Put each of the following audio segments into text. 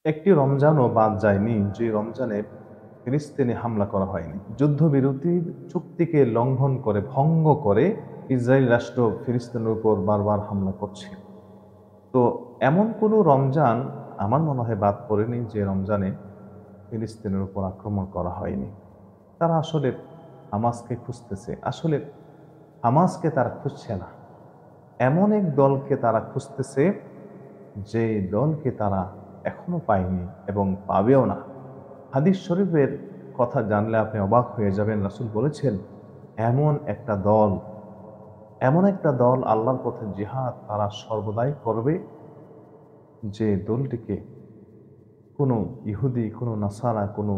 একটি রমজানও বাদ যায়নি যে রমজানে ফিলিস্তিনে হামলা করা হয়নি। যুদ্ধবিরতির চুক্তিকে লঙ্ঘন করে, ভঙ্গ করে ইসরায়েল রাষ্ট্র ফিলিস্তিনের উপর বারবার হামলা করছে। তো এমন কোনো রমজান আমার মনে হয় বাদ পড়েনি যে রমজানে ফিলিস্তিনের উপর আক্রমণ করা হয়নি। তারা আসলে হামাসকে খুঁজতেছে। আসলে হামাসকে তারা খুঁজছে না। এমন এক দলকে তারা খুঁজতেছে যে দলকে তারা এখনো পায়নি এবং পাবেও না। হাদিস শরীফের কথা জানলে আপনি অবাক হয়ে যাবেন। রাসূল বলেছেন, এমন একটা দল, এমন একটা দল আল্লাহর পথে জিহাদ তারা সর্বদাই করবে যে দলটিকে কোনো ইহুদি, কোনো নাসারা, কোনো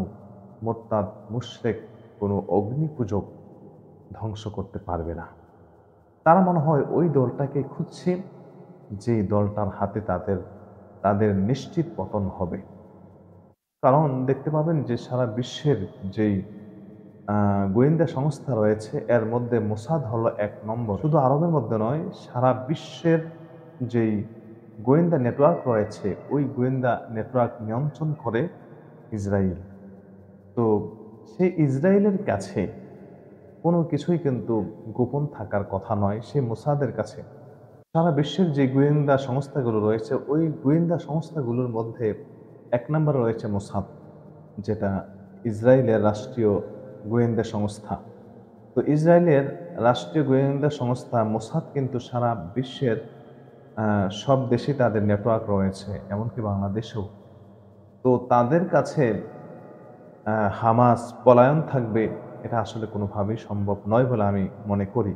মোরতাদ, মুশরিক, কোনো অগ্নিপূজক ধ্বংস করতে পারবে না। তারা মনে হয় ওই দলটাকে খুঁজছে যে দলটার হাতে তাদের তাদের নিশ্চিত পতন হবে। কারণ দেখতে পাবেন যে সারা বিশ্বের যেই গোয়েন্দা সংস্থা রয়েছে এর মধ্যে মোসাদ হলো ১ নম্বর। শুধু আরবের মধ্যে নয়, সারা বিশ্বের যেই গোয়েন্দা নেটওয়ার্ক রয়েছে ওই গোয়েন্দা নেটওয়ার্ক নিয়ন্ত্রণ করে ইসরাইল। তো সেই ইসরায়েলের কাছে কোনো কিছুই কিন্তু গোপন থাকার কথা নয়। সে মোসাদের কাছে সারা বিশ্বের যে গোয়েন্দা সংস্থাগুলো রয়েছে ওই গোয়েন্দা সংস্থাগুলোর মধ্যে ১ নম্বরে রয়েছে মোসাদ, যেটা ইসরায়েলের রাষ্ট্রীয় গোয়েন্দা সংস্থা। তো ইসরায়েলের রাষ্ট্রীয় গোয়েন্দা সংস্থা মোসাদ কিন্তু সারা বিশ্বের সব দেশে তাদের নেটওয়ার্ক রয়েছে, এমনকি বাংলাদেশেও। তো তাদের কাছে হামাস পলায়ন থাকবে, এটা আসলে কোনোভাবেই সম্ভব নয় বলে আমি মনে করি।